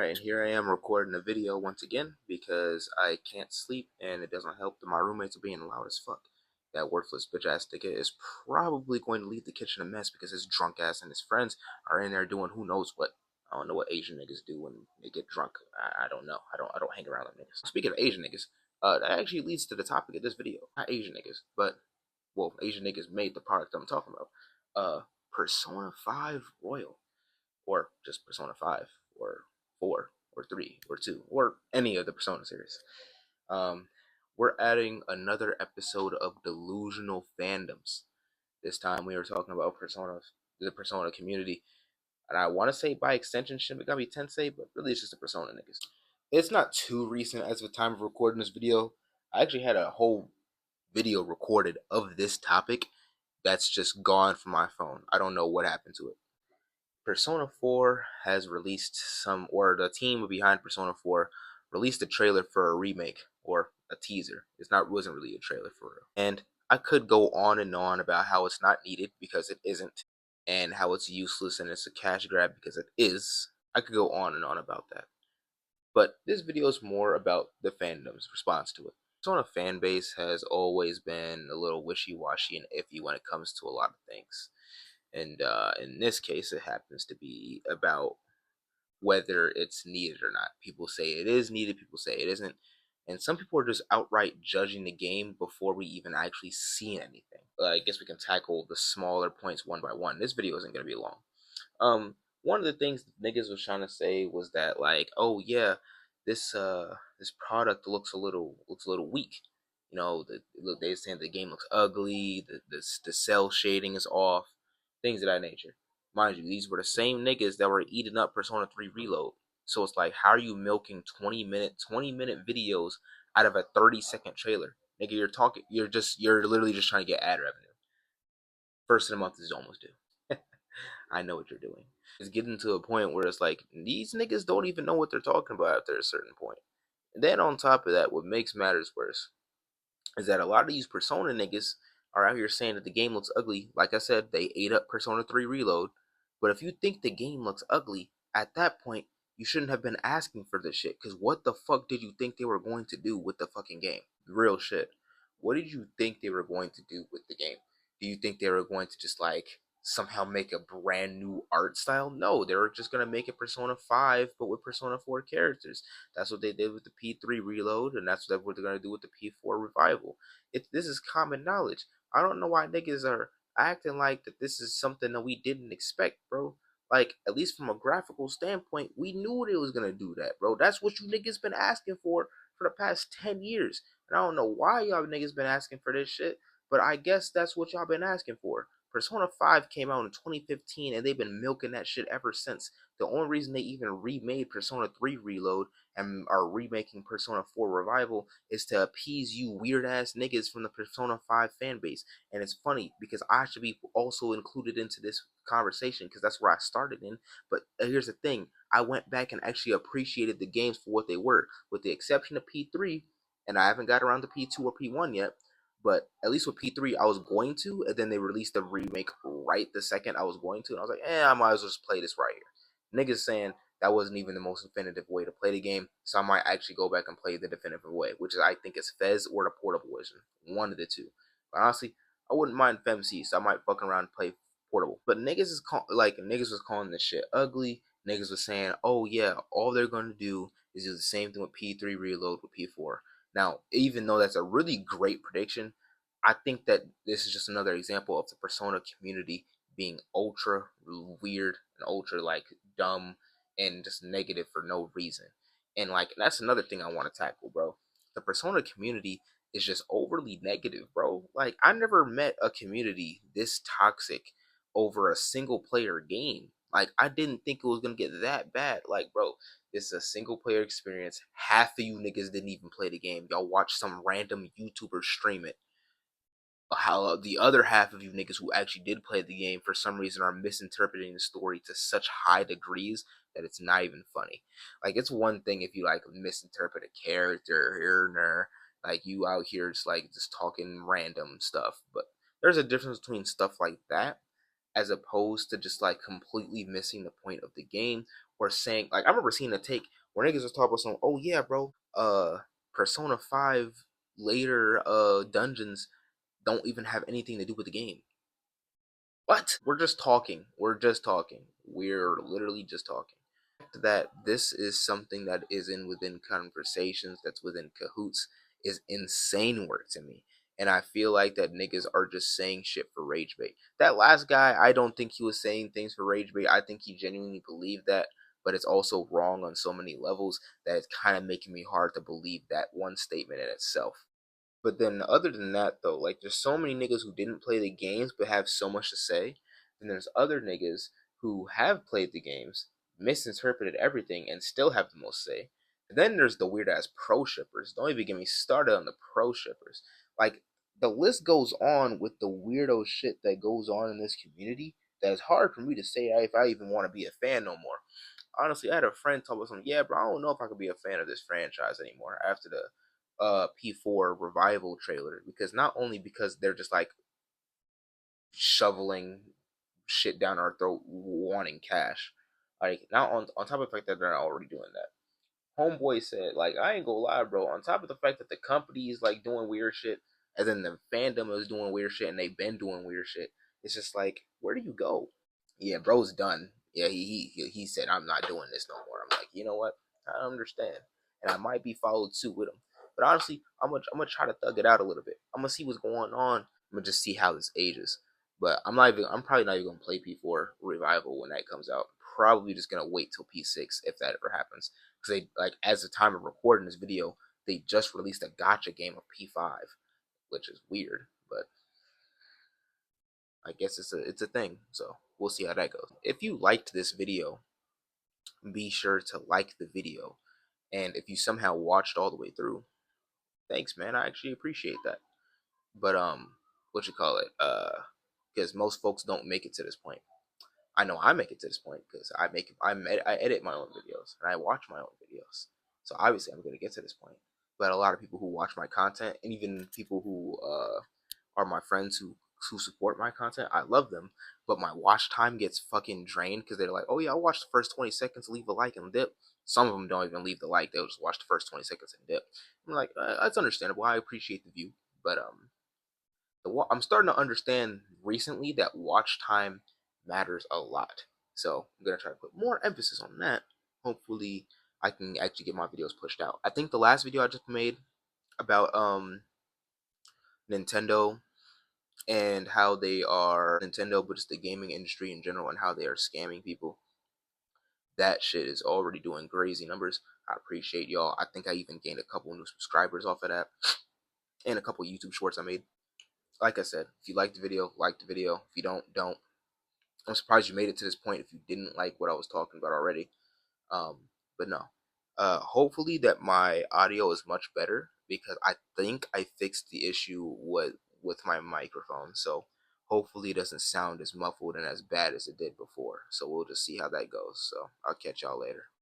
Alright, and here I am recording a video once again because I can't sleep and it doesn't help that my roommates are being loud as fuck. That worthless bitch ass nigga is probably going to leave the kitchen a mess because his drunk ass and his friends are in there doing who knows what. I don't know what Asian niggas do when they get drunk. I don't know. I don't hang around them niggas. Speaking of Asian niggas, that actually leads to the topic of this video. Not Asian niggas, but well, Asian niggas made the product I'm talking about. Persona 5 Royal. Or just Persona 5, or 4, or 3, or 2, or any of the Persona series. We're adding another episode of Delusional Fandoms. This time we are talking about the Persona community. And I want to say by extension Shin Megami Tensei, but really it's just the Persona niggas. It's not too recent as of the time of recording this video. I actually had a whole video recorded of this topic that's just gone from my phone. I don't know what happened to it. Persona 4 has released or the team behind Persona 4 released a trailer for a remake or a teaser. Wasn't really a trailer for real. And I could go on and on about how it's not needed because it isn't, and how it's useless and it's a cash grab because it is. I could go on and on about that. But this video is more about the fandom's response to it. Persona fan base has always been a little wishy-washy and iffy when it comes to a lot of things. And in this case, it happens to be about whether it's needed or not. People say it is needed, people say it isn't. And some people are just outright judging the game before we even actually see anything. I guess we can tackle the smaller points one by one. This video isn't going to be long. One of the things niggas was trying to say was that, like, oh yeah, this product looks a little weak. You know, they saying the game looks ugly, the cell shading is off, things of that nature. Mind you, these were the same niggas that were eating up Persona 3 Reload. So it's like, how are you milking 20-minute videos out of a 30-second trailer? Nigga, you're literally just trying to get ad revenue. First of the month is almost due. I know what you're doing. It's getting to a point where it's like, these niggas don't even know what they're talking about after a certain point. And then on top of that, what makes matters worse is that a lot of these Persona niggas are out here saying that the game looks ugly. Like I said, they ate up Persona 3 Reload. But if you think the game looks ugly, at that point, you shouldn't have been asking for this shit. Because what the fuck did you think they were going to do with the fucking game? Real shit. What did you think they were going to do with the game? Do you think they were going to just like somehow make a brand new art style? No, they were just gonna make it Persona 5 but with Persona 4 characters. That's what they did with the P3 Reload, and that's what they're gonna do with the P4 Revival. This is common knowledge. I don't know why niggas are acting like that this is something that we didn't expect, bro. Like, at least from a graphical standpoint, we knew they was gonna do that, bro. That's what you niggas been asking for the past 10 years. And I don't know why y'all niggas been asking for this shit, but I guess that's what y'all been asking for. Persona 5 came out in 2015 and they've been milking that shit ever since. The only reason they even remade Persona 3 Reload and are remaking Persona 4 Revival is to appease you weird ass niggas from the Persona 5 fan base. And it's funny because I should be also included into this conversation because that's where I started in. But here's the thing, I went back and actually appreciated the games for what they were, with the exception of P3, and I haven't got around to P2 or P1 yet. But at least with P3, I was going to, and then they released the remake right the second I was going to, and I was like, I might as well just play this right here. Niggas saying that wasn't even the most definitive way to play the game, so I might actually go back and play the definitive way, which is, I think, is Fez or the portable version, one of the two. But honestly, I wouldn't mind FemC, so I might fuck around and play portable. But niggas was calling this shit ugly. Niggas was saying, oh yeah, all they're gonna do is do the same thing with P3 Reload with P4. Now, even though that's a really great prediction, I think that this is just another example of the Persona community being ultra weird and ultra like dumb and just negative for no reason. And like, that's another thing I want to tackle, bro. The Persona community is just overly negative, bro. Like, I never met a community this toxic over a single player game. Like, I didn't think it was gonna get that bad. Like, bro, this is a single player experience. Half of you niggas didn't even play the game. Y'all watched some random YouTuber stream it. How the other half of you niggas who actually did play the game for some reason are misinterpreting the story to such high degrees that it's not even funny. Like, it's one thing if you like misinterpret a character here and there, like you out here just talking random stuff, but there's a difference between stuff like that as opposed to just like completely missing the point of the game or saying, like, I remember seeing a take where niggas was talking about some, oh yeah, bro, Persona 5 later dungeons don't even have anything to do with the game. What? We're just talking. We're just talking. We're literally just talking. That this is something that is in within conversations, that's within cahoots, is insane work to me. And I feel like that niggas are just saying shit for rage bait. That last guy, I don't think he was saying things for rage bait. I think he genuinely believed that, but it's also wrong on so many levels that it's kind of making me hard to believe that one statement in itself. But then other than that though, like there's so many niggas who didn't play the games but have so much to say. Then there's other niggas who have played the games, misinterpreted everything, and still have the most say. And then there's the weird ass pro shippers. Don't even get me started on the pro shippers. Like the list goes on with the weirdo shit that goes on in this community that it's hard for me to say if I even want to be a fan no more. Honestly, I had a friend tell me something. Yeah, bro, I don't know if I could be a fan of this franchise anymore after the P4 revival trailer, because not only because they're just like shoveling shit down our throat wanting cash, like now on top of the fact that they're not already doing that. Homeboy said, like, I ain't gonna lie, bro, on top of the fact that the company is like doing weird shit, and then the fandom is doing weird shit and they've been doing weird shit, it's just like, where do you go? Yeah, bro's done. Yeah, he said, I'm not doing this no more. I'm like, you know what? I understand, and I might be followed suit with him. But honestly, I'm gonna try to thug it out a little bit. I'm gonna see what's going on. I'm gonna just see how this ages. But I'm probably not even gonna play P4 Revival when that comes out. Probably just gonna wait till P6 if that ever happens. Because they, like, as the time of recording this video, they just released a gotcha game of P5, which is weird. But I guess it's a thing. So we'll see how that goes. If you liked this video, be sure to like the video. And if you somehow watched all the way through, thanks, man. I actually appreciate that. But what you call it? Because most folks don't make it to this point. I know I make it to this point because I edit my own videos and I watch my own videos. So obviously I'm gonna get to this point. But a lot of people who watch my content, and even people who are my friends who support my content, I love them. But my watch time gets fucking drained because they're like, oh yeah, I'll watch the first 20 seconds, leave a like and dip. Some of them don't even leave the like; they'll just watch the first 20 seconds and dip. I'm like, that's understandable. I appreciate the view, but I'm starting to understand recently that watch time matters a lot. So I'm gonna try to put more emphasis on that. Hopefully, I can actually get my videos pushed out. I think the last video I just made about Nintendo and how they are Nintendo, but just the gaming industry in general and how they are scamming people. That shit is already doing crazy numbers. I appreciate y'all. I think I even gained a couple new subscribers off of that, and a couple YouTube shorts I made. Like I said, if you like the video, like the video. If you don't. I'm surprised you made it to this point if you didn't like what I was talking about already. Um, but no. Hopefully that my audio is much better because I think I fixed the issue with my microphone. So hopefully it doesn't sound as muffled and as bad as it did before. So we'll just see how that goes. So I'll catch y'all later.